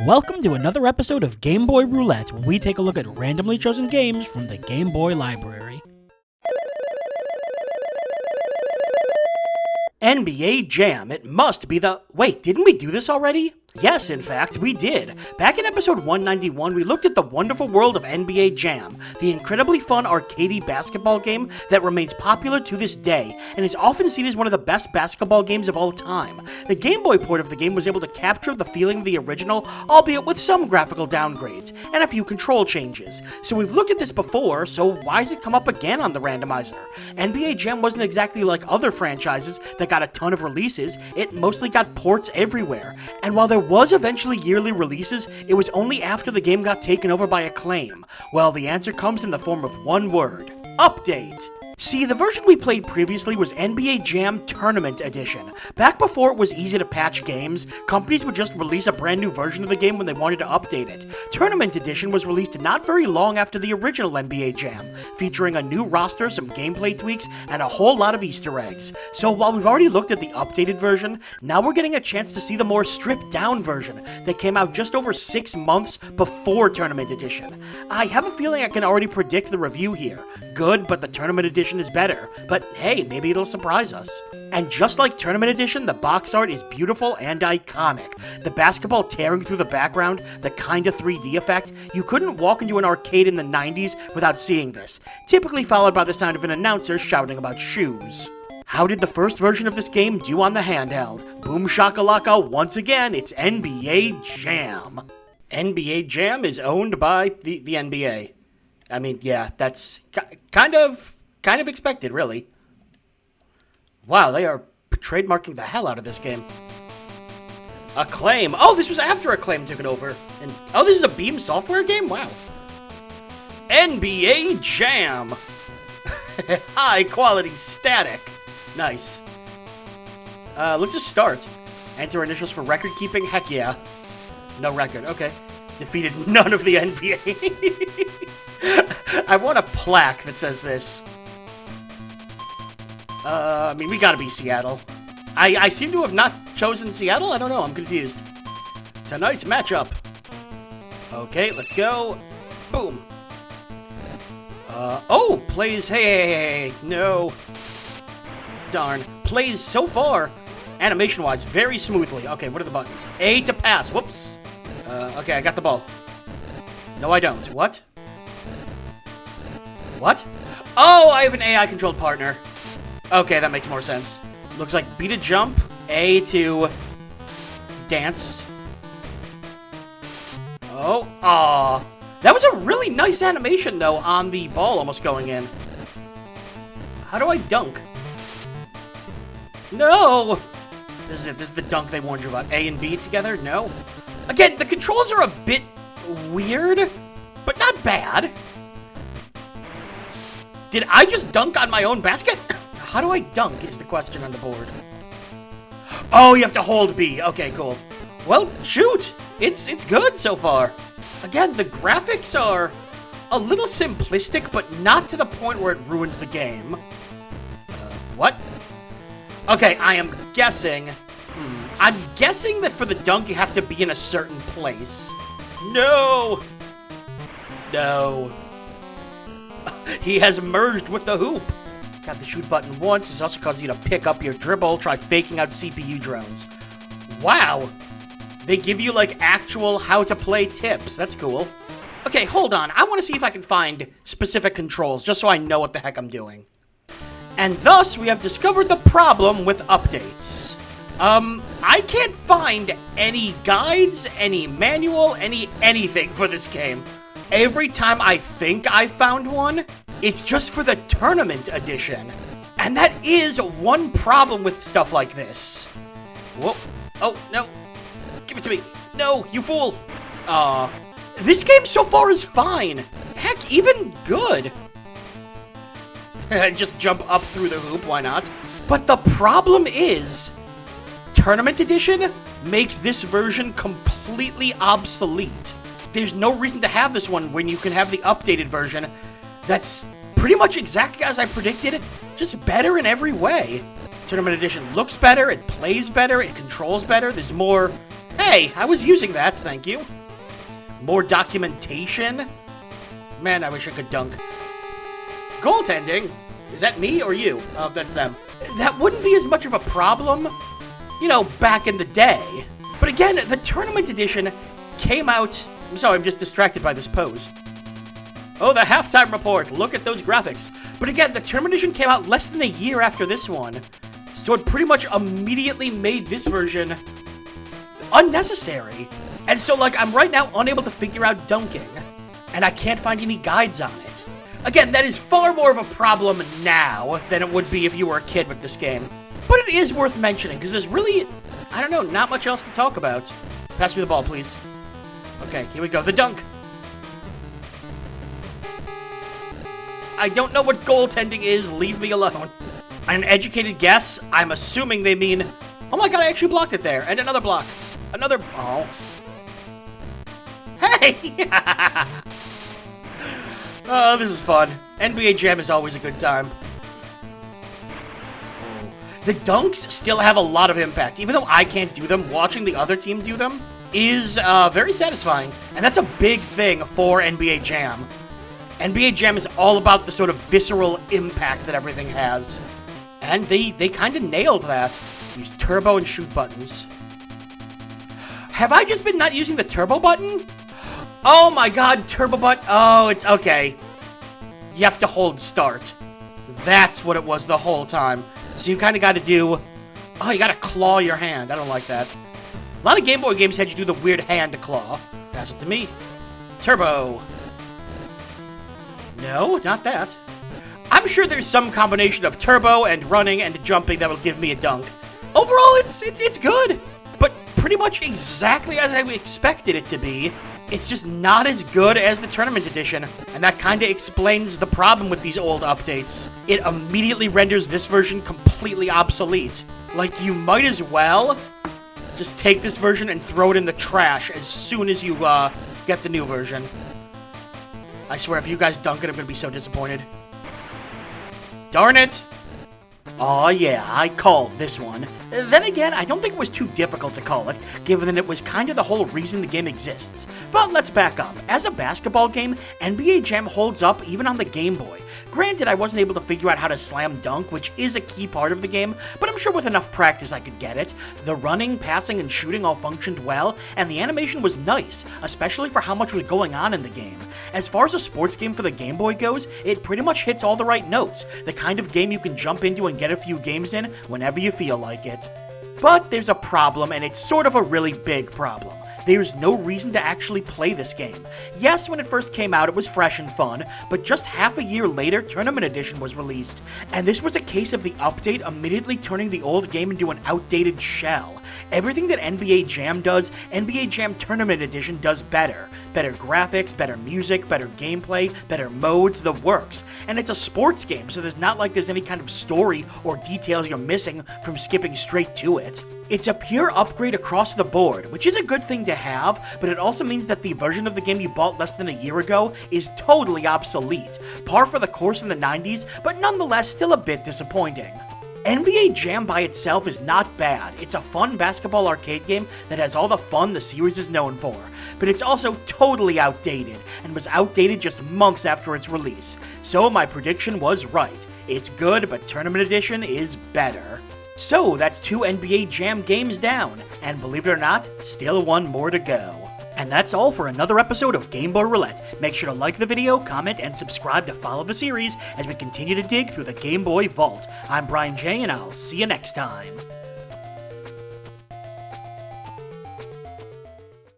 Welcome to another episode of Game Boy Roulette, where we take a look at randomly chosen games from the Game Boy library. NBA Jam, it must be the... Wait, didn't we do this already? Yes, in fact, we did. Back in episode 191, we looked at the wonderful world of NBA Jam, the incredibly fun arcadey basketball game that remains popular to this day, and is often seen as one of the best basketball games of all time. The Game Boy port of the game was able to capture the feeling of the original, albeit with some graphical downgrades, and a few control changes. So we've looked at this before, so why has it come up again on the randomizer? NBA Jam wasn't exactly like other franchises that got a ton of releases, it mostly got ports everywhere, and while there was eventually yearly releases, it was only after the game got taken over by Acclaim. Well, the answer comes in the form of one word: update. See, the version we played previously was NBA Jam Tournament Edition. Back before it was easy to patch games, companies would just release a brand new version of the game when they wanted to update it. Tournament Edition was released not very long after the original NBA Jam, featuring a new roster, some gameplay tweaks, and a whole lot of Easter eggs. So while we've already looked at the updated version, now we're getting a chance to see the more stripped down version that came out just over 6 months before Tournament Edition. I have a feeling I can already predict the review here. Good, but the Tournament Edition is better, but hey, maybe it'll surprise us. And just like Tournament Edition, the box art is beautiful and iconic. The basketball tearing through the background, the kinda 3D effect, you couldn't walk into an arcade in the 90s without seeing this, typically followed by the sound of an announcer shouting about shoes. How did the first version of this game do on the handheld? Boom shakalaka, once again, it's NBA Jam. NBA Jam is owned by the NBA. I mean, yeah, that's kind of expected, really. Wow, they are trademarking the hell out of this game. Acclaim. Oh, this was after Acclaim took it over. And oh, this is a Beam Software game? Wow. NBA Jam. High quality static. Nice. Let's just start. Enter initials for record keeping? Heck yeah. No record. Okay. Defeated none of the NBA. I want a plaque that says this. I mean, we gotta be Seattle. I seem to have not chosen Seattle? I don't know, I'm confused. Tonight's matchup. Okay, let's go. Boom. Oh, plays, hey, no. Darn. Plays so far, animation-wise, very smoothly. Okay, what are the buttons? A to pass, whoops. Okay, I got the ball. No, I don't. What? What? Oh, I have an AI-controlled partner. Okay, that makes more sense. Looks like B to jump, A to dance. Oh, aw. That was a really nice animation, though, on the ball almost going in. How do I dunk? No! This is it. This is the dunk they warned you about. A and B together? No. Again, the controls are a bit weird, but not bad. Did I just dunk on my own basket? How do I dunk is the question on the board. Oh, you have to hold B. Okay, cool. Well, shoot. It's good so far. Again, the graphics are a little simplistic, but not to the point where it ruins the game. What? Okay, I am guessing. I'm guessing that for the dunk, you have to be in a certain place. No. No. He has merged with the hoop. Got the shoot button once. This also causes you to pick up your dribble. Try faking out CPU drones. Wow. They give you, like, actual how-to-play tips. That's cool. Okay, hold on. I want to see if I can find specific controls, just so I know what the heck I'm doing. And thus, we have discovered the problem with updates. I can't find any guides, any manual, anything for this game. Every time I think I found one, it's just for the Tournament Edition. And that is one problem with stuff like this. Whoa. Oh, no. Give it to me. No, you fool. This game so far is fine. Heck, even good. Just jump up through the hoop, why not? But the problem is, Tournament Edition makes this version completely obsolete. There's no reason to have this one when you can have the updated version that's pretty much exactly as I predicted, just better in every way. Tournament Edition looks better, it plays better, it controls better, there's more Hey, I was using that, thank you. More documentation? Man, I wish I could dunk. Goaltending? Is that me or you? Oh, that's them. That wouldn't be as much of a problem, you know, back in the day. But again, the Tournament Edition came out... I'm sorry, I'm just distracted by this pose. Oh, the halftime report. Look at those graphics. But again, the Tournament Edition came out less than a year after this one. So it pretty much immediately made this version unnecessary. And so, like, I'm right now unable to figure out dunking. And I can't find any guides on it. Again, that is far more of a problem now than it would be if you were a kid with this game. But it is worth mentioning, because there's really, I don't know, not much else to talk about. Pass me the ball, please. Okay, here we go. The dunk. I don't know what goaltending is. Leave me alone. An educated guess, I'm assuming they mean, oh my god, I actually blocked it there. And another block. Another, oh. Hey! Oh, this is fun. NBA Jam is always a good time. The dunks still have a lot of impact. Even though I can't do them, watching the other team do them is very satisfying. And that's a big thing for NBA Jam. NBA Jam is all about the sort of visceral impact that everything has. And they kind of nailed that. Use turbo and shoot buttons. Have I just been not using the turbo button? Oh my god, turbo button. Oh, it's okay. You have to hold start. That's what it was the whole time. So you kind of got to do... Oh, you got to claw your hand. I don't like that. A lot of Game Boy games had you do the weird hand claw. Pass it to me. Turbo. No, not that. I'm sure there's some combination of turbo and running and jumping that will give me a dunk. Overall, it's good. But pretty much exactly as I expected it to be. It's just not as good as the Tournament Edition, and that kind of explains the problem with these old updates. It immediately renders this version completely obsolete. Like, you might as well just take this version and throw it in the trash as soon as you get the new version. I swear, if you guys dunk it, I'm gonna be so disappointed. Darn it! Aw, yeah, I called this one. Then again, I don't think it was too difficult to call it, given that it was kind of the whole reason the game exists. But let's back up. As a basketball game, NBA Jam holds up even on the Game Boy. Granted, I wasn't able to figure out how to slam dunk, which is a key part of the game, but I'm sure with enough practice I could get it. The running, passing, and shooting all functioned well, and the animation was nice, especially for how much was going on in the game. As far as a sports game for the Game Boy goes, it pretty much hits all the right notes, the kind of game you can jump into and get a few games in whenever you feel like it. But there's a problem, and it's sort of a really big problem. There's no reason to actually play this game. Yes, when it first came out, it was fresh and fun, but just half a year later, Tournament Edition was released. And this was a case of the update immediately turning the old game into an outdated shell. Everything that NBA Jam does, NBA Jam Tournament Edition does better. Better graphics, better music, better gameplay, better modes, the works. And it's a sports game, so there's not like there's any kind of story or details you're missing from skipping straight to it. It's a pure upgrade across the board, which is a good thing to have, but it also means that the version of the game you bought less than a year ago is totally obsolete. Par for the course in the 90s, but nonetheless still a bit disappointing. NBA Jam by itself is not bad. It's a fun basketball arcade game that has all the fun the series is known for, but it's also totally outdated, and was outdated just months after its release. So my prediction was right. It's good, but Tournament Edition is better. So that's 2 NBA Jam games down, and believe it or not, still one more to go. And that's all for another episode of Game Boy Roulette. Make sure to like the video, comment, and subscribe to follow the series as we continue to dig through the Game Boy vault. I'm Brian J, and I'll see you next time.